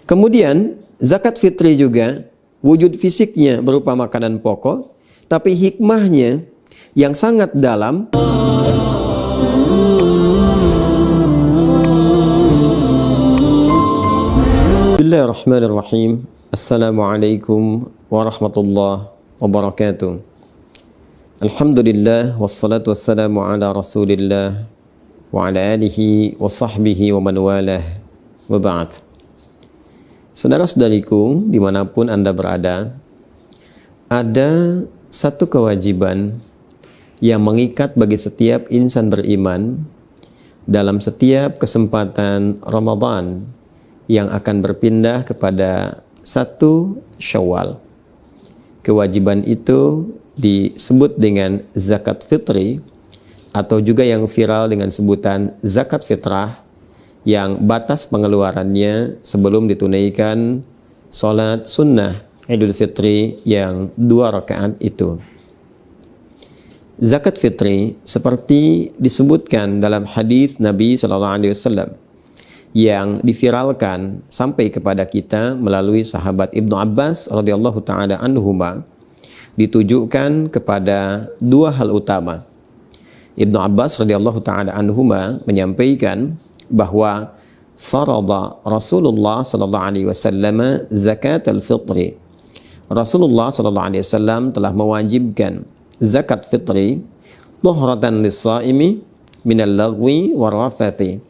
Kemudian zakat fitri juga wujud fisiknya berupa makanan pokok, tapi hikmahnya yang sangat dalam. Bismillahirrahmanirrahim. Assalamualaikum warahmatullahi wabarakatuh. Alhamdulillah wassalatu wassalamu ala Rasulillah wa ala alihi wa sahbihi wa man walah wa ba'd. Saudara-saudariku dimanapun Anda berada, ada satu kewajiban yang mengikat bagi setiap insan beriman dalam setiap kesempatan Ramadan yang akan berpindah kepada 1 Syawal. Kewajiban itu disebut dengan zakat fitri, atau juga yang viral dengan sebutan zakat fitrah, yang batas pengeluarannya sebelum ditunaikan sholat sunnah Idul Fitri yang 2 rakaat itu. Zakat fitri seperti disebutkan dalam hadis Nabi SAW yang diviralkan sampai kepada kita melalui sahabat Ibnu Abbas radhiyallahu taala anhuma, ditujukan kepada 2 hal utama. Ibnu Abbas radhiyallahu taala anhuma menyampaikan bahwa farada Rasulullah sallallahu alaihi wasallam zakat al-fitri. Rasulullah sallallahu alaihi wasallam telah mewajibkan zakat fitri tuhratan lis-shaimi minal lagwi warafathi,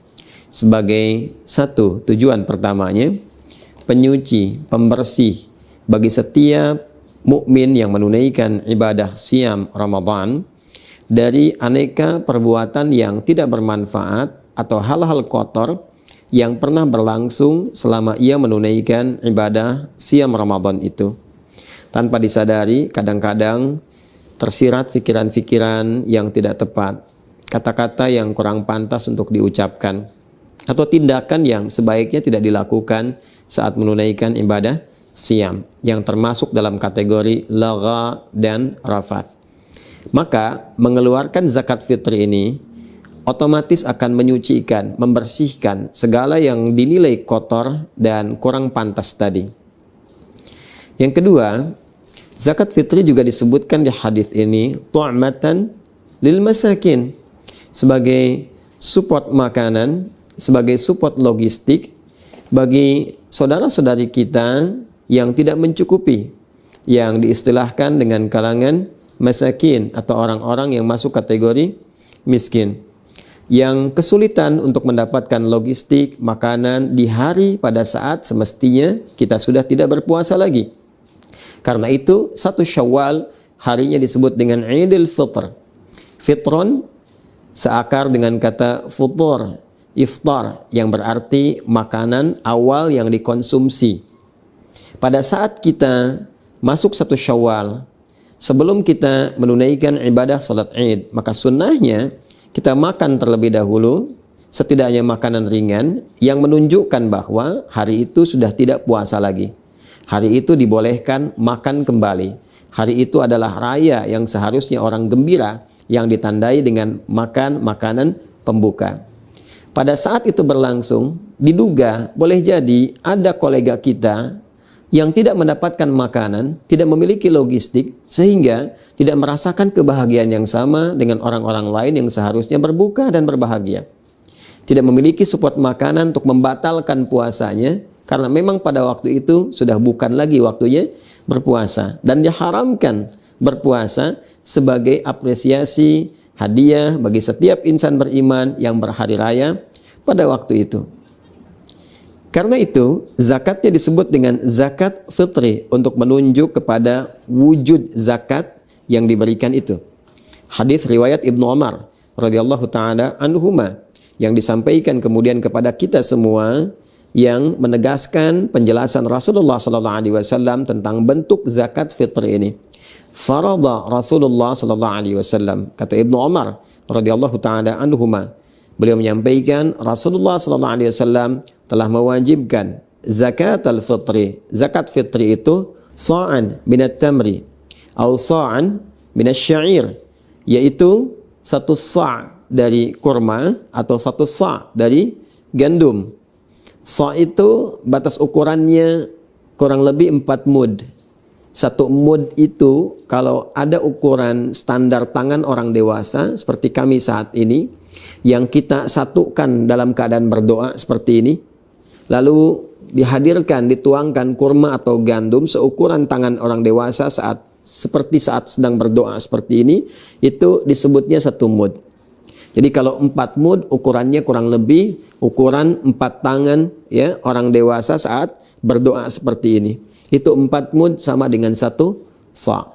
sebagai satu tujuan pertamanya, penyuci, pembersih bagi setiap mukmin yang menunaikan ibadah siam Ramadan dari aneka perbuatan yang tidak bermanfaat atau hal-hal kotor yang pernah berlangsung selama ia menunaikan ibadah siam Ramadan itu. Tanpa disadari, kadang-kadang tersirat pikiran-pikiran yang tidak tepat, kata-kata yang kurang pantas untuk diucapkan, atau tindakan yang sebaiknya tidak dilakukan saat menunaikan ibadah siam, yang termasuk dalam kategori lagha dan rafath. Maka mengeluarkan zakat fitri ini otomatis akan menyucikan, membersihkan segala yang dinilai kotor dan kurang pantas tadi. Yang kedua, zakat fitri juga disebutkan di hadis ini tu'matan lil masakin, sebagai support makanan, sebagai support logistik bagi saudara-saudari kita yang tidak mencukupi, yang diistilahkan dengan kalangan masakin atau orang-orang yang masuk kategori miskin, yang kesulitan untuk mendapatkan logistik makanan di hari pada saat semestinya kita sudah tidak berpuasa lagi. Karena itu 1 Syawal harinya disebut dengan Idul Fitr. Fitron seakar dengan kata futur, iftar, yang berarti makanan awal yang dikonsumsi. Pada saat kita masuk 1 Syawal, sebelum kita menunaikan ibadah salat Id, maka sunnahnya kita makan terlebih dahulu, setidaknya makanan ringan yang menunjukkan bahwa hari itu sudah tidak puasa lagi. Hari itu dibolehkan makan kembali. Hari itu adalah raya yang seharusnya orang gembira, yang ditandai dengan makan makanan pembuka. Pada saat itu berlangsung, diduga boleh jadi ada kolega kita yang tidak mendapatkan makanan, tidak memiliki logistik, sehingga tidak merasakan kebahagiaan yang sama dengan orang-orang lain yang seharusnya berbuka dan berbahagia. Tidak memiliki support makanan untuk membatalkan puasanya, karena memang pada waktu itu sudah bukan lagi waktunya berpuasa, dan diharamkan berpuasa sebagai apresiasi hadiah bagi setiap insan beriman yang berhari raya pada waktu itu. Karena itu, zakatnya disebut dengan zakat fitri untuk menunjuk kepada wujud zakat yang diberikan itu. Hadis riwayat Ibnu Umar radhiyallahu taala anhuma yang disampaikan kemudian kepada kita semua, yang menegaskan penjelasan Rasulullah sallallahu alaihi wasallam tentang bentuk zakat fitri ini. Farada Rasulullah sallallahu alaihi wasallam, kata Ibnu Umar radhiyallahu taala anhuma, beliau menyampaikan Rasulullah sallallahu alaihi wasallam telah mewajibkan zakat al-fitri. Zakat fitri itu sa'an minat tamri atau sa'an minat syair, yaitu 1 sa' dari kurma atau 1 sa' dari gandum. Sa' itu batas ukurannya kurang lebih 4 mud. 1 mud itu kalau ada ukuran standar tangan orang dewasa seperti kami saat ini, yang kita satukan dalam keadaan berdoa seperti ini, lalu dihadirkan, dituangkan kurma atau gandum seukuran tangan orang dewasa saat sedang berdoa seperti ini, itu disebutnya 1 mud. Jadi kalau 4 mud ukurannya kurang lebih ukuran 4 tangan ya orang dewasa saat berdoa seperti ini. Itu 4 mud sama dengan 1 sa'.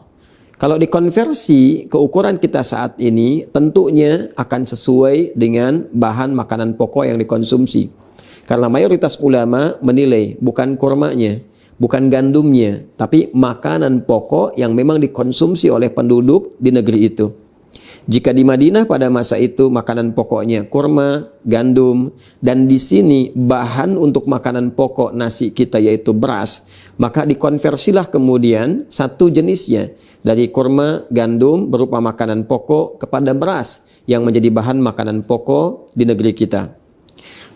Kalau dikonversi ke ukuran kita saat ini, tentunya akan sesuai dengan bahan makanan pokok yang dikonsumsi. Karena mayoritas ulama menilai bukan kurmanya, bukan gandumnya, tapi makanan pokok yang memang dikonsumsi oleh penduduk di negeri itu. Jika di Madinah pada masa itu makanan pokoknya kurma, gandum, dan di sini bahan untuk makanan pokok nasi kita yaitu beras, maka dikonversilah kemudian satu jenisnya dari kurma, gandum berupa makanan pokok kepada beras yang menjadi bahan makanan pokok di negeri kita.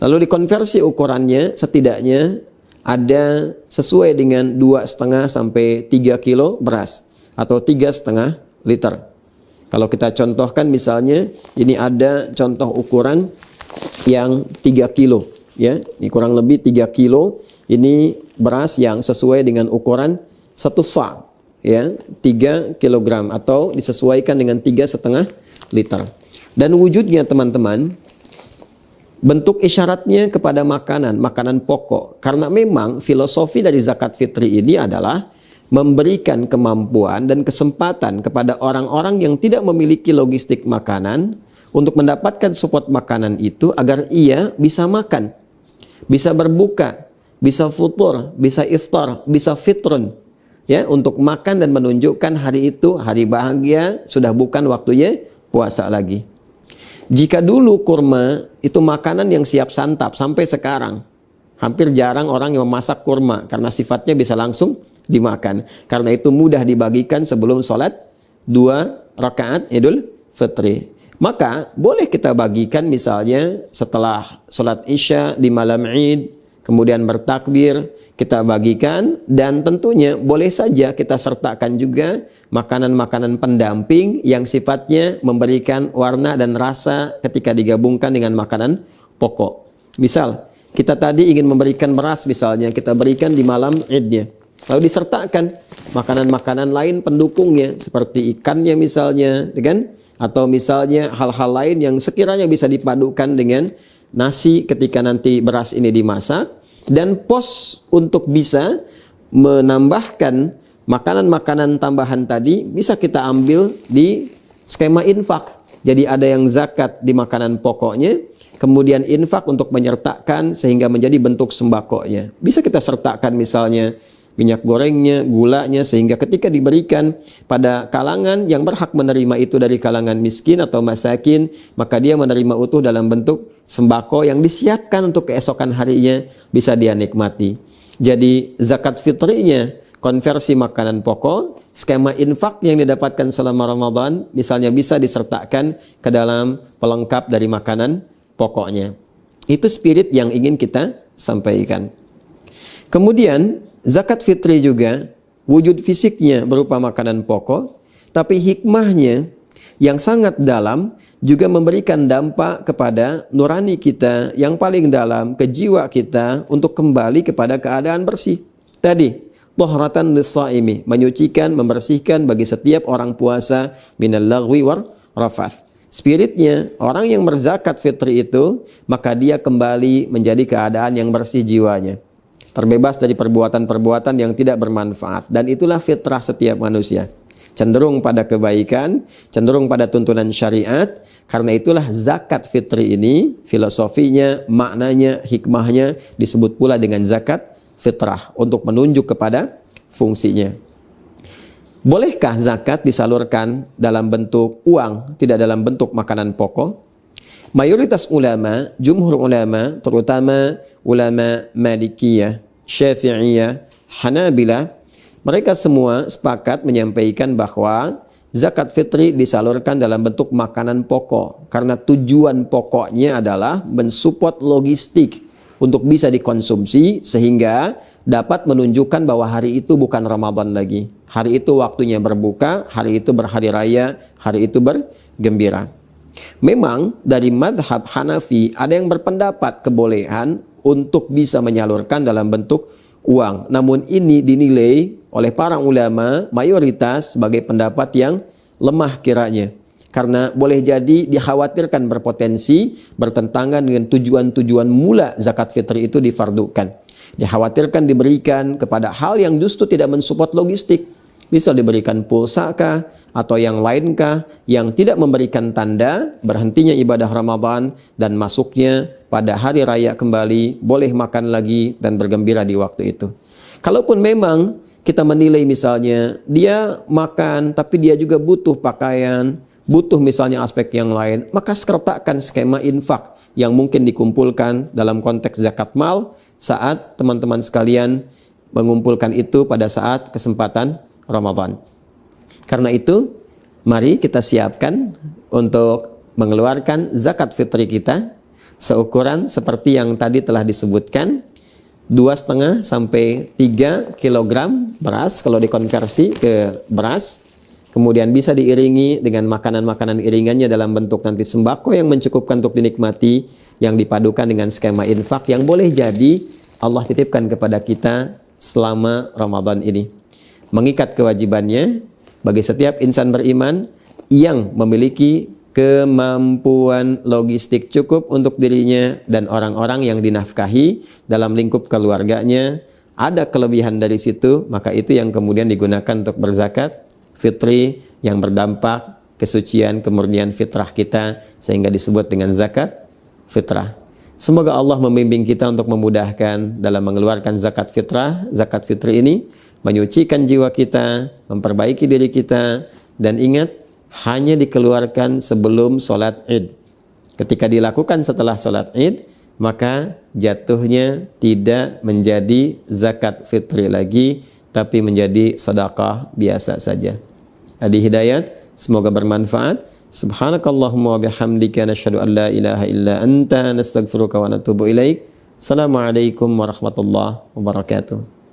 Lalu dikonversi ukurannya setidaknya ada sesuai dengan 2,5 sampai 3 kilo beras atau 3,5 liter. Kalau kita contohkan misalnya ini ada contoh ukuran yang 3 kilo ya. Ini kurang lebih 3 kilo. Ini beras yang sesuai dengan ukuran 1 sa' ya, 3 kilogram atau disesuaikan dengan 3,5 liter. Dan wujudnya teman-teman, bentuk isyaratnya kepada makanan pokok. Karena memang filosofi dari zakat fitri ini adalah memberikan kemampuan dan kesempatan kepada orang-orang yang tidak memiliki logistik makanan untuk mendapatkan support makanan itu agar ia bisa makan, bisa berbuka, bisa futur, bisa iftar, bisa fitrun ya, untuk makan dan menunjukkan hari itu hari bahagia, sudah bukan waktunya puasa lagi. Jika dulu kurma itu makanan yang siap santap, sampai sekarang hampir jarang orang yang memasak kurma karena sifatnya bisa langsung dimakan. Karena itu mudah dibagikan sebelum sholat 2 rakaat Idul Fitri. Maka boleh kita bagikan misalnya setelah sholat Isya di malam Id, kemudian bertakbir, kita bagikan, dan tentunya boleh saja kita sertakan juga makanan-makanan pendamping yang sifatnya memberikan warna dan rasa ketika digabungkan dengan makanan pokok. Misal, kita tadi ingin memberikan beras misalnya, kita berikan di malam Idnya. Lalu disertakan makanan-makanan lain pendukungnya seperti ikannya misalnya, kan? Atau misalnya hal-hal lain yang sekiranya bisa dipadukan dengan nasi ketika nanti beras ini dimasak. Dan pos untuk bisa menambahkan makanan-makanan tambahan tadi bisa kita ambil di skema infak. Jadi ada yang zakat di makanan pokoknya, kemudian infak untuk menyertakan sehingga menjadi bentuk sembakonya. Bisa kita sertakan misalnya minyak gorengnya, gulanya, sehingga ketika diberikan pada kalangan yang berhak menerima itu dari kalangan miskin atau masakin, maka dia menerima utuh dalam bentuk sembako yang disiapkan untuk keesokan harinya bisa dia nikmati. Jadi zakat fitrinya konversi makanan pokok, skema infak yang didapatkan selama Ramadan misalnya bisa disertakan ke dalam pelengkap dari makanan pokoknya. Itu spirit yang ingin kita sampaikan. Kemudian zakat fitri juga wujud fisiknya berupa makanan pokok, tapi hikmahnya yang sangat dalam juga memberikan dampak kepada nurani kita yang paling dalam, ke jiwa kita untuk kembali kepada keadaan bersih. Tadi, tahratan lis-shaimi, menyucikan, membersihkan bagi setiap orang puasa minal lagwi war rafath. Spiritnya, orang yang berzakat fitri itu, maka dia kembali menjadi keadaan yang bersih jiwanya, terbebas dari perbuatan-perbuatan yang tidak bermanfaat. Dan itulah fitrah setiap manusia, cenderung pada kebaikan, cenderung pada tuntunan syariat. Karena itulah zakat fitri ini, filosofinya, maknanya, hikmahnya disebut pula dengan zakat fitrah, untuk menunjuk kepada fungsinya. Bolehkah zakat disalurkan dalam bentuk uang, tidak dalam bentuk makanan pokok? Mayoritas ulama, jumhur ulama, terutama ulama Malikiyah, Syafi'iyah, Hanabilah, mereka semua sepakat menyampaikan bahwa zakat fitri disalurkan dalam bentuk makanan pokok. Karena tujuan pokoknya adalah mensupport logistik untuk bisa dikonsumsi sehingga dapat menunjukkan bahwa hari itu bukan Ramadan lagi. Hari itu waktunya berbuka, hari itu berhari raya, hari itu bergembira. Memang dari madhab Hanafi ada yang berpendapat kebolehan untuk bisa menyalurkan dalam bentuk uang. Namun ini dinilai oleh para ulama mayoritas sebagai pendapat yang lemah kiranya. Karena boleh jadi dikhawatirkan berpotensi bertentangan dengan tujuan-tujuan mula zakat fitri itu difardukan. Dikhawatirkan diberikan kepada hal yang justru tidak mensupport logistik. Bisa diberikan pulsa kah atau yang lain kah yang tidak memberikan tanda berhentinya ibadah Ramadan dan masuknya pada hari raya kembali, boleh makan lagi dan bergembira di waktu itu. Kalaupun memang kita menilai misalnya dia makan tapi dia juga butuh pakaian, butuh misalnya aspek yang lain, maka sertakan skema infak yang mungkin dikumpulkan dalam konteks zakat mal saat teman-teman sekalian mengumpulkan itu pada saat kesempatan Ramadan. Karena itu, mari kita siapkan untuk mengeluarkan zakat fitri kita seukuran seperti yang tadi telah disebutkan, 2,5 sampai 3 kilogram beras kalau dikonversi ke beras. Kemudian bisa diiringi dengan makanan-makanan iringannya dalam bentuk nanti sembako yang mencukupkan untuk dinikmati, yang dipadukan dengan skema infak yang boleh jadi Allah titipkan kepada kita selama Ramadan ini. Mengikat kewajibannya bagi setiap insan beriman yang memiliki kemampuan logistik cukup untuk dirinya dan orang-orang yang dinafkahi dalam lingkup keluarganya, ada kelebihan dari situ, maka itu yang kemudian digunakan untuk berzakat fitri yang berdampak kesucian kemurnian fitrah kita sehingga disebut dengan zakat fitrah. Semoga Allah membimbing kita untuk memudahkan dalam mengeluarkan zakat fitrah, zakat fitri ini, menyucikan jiwa kita, memperbaiki diri kita, dan ingat, hanya dikeluarkan sebelum sholat id. Ketika dilakukan setelah sholat id, maka jatuhnya tidak menjadi zakat fitri lagi, tapi menjadi sedekah biasa saja. Adi Hidayat, semoga bermanfaat. Subhanakallahumma wa bihamdika nasyhadu an la ilaha illa anta nastaghfiruka wa natubu ilaik. Assalamualaikum warahmatullahi wabarakatuh.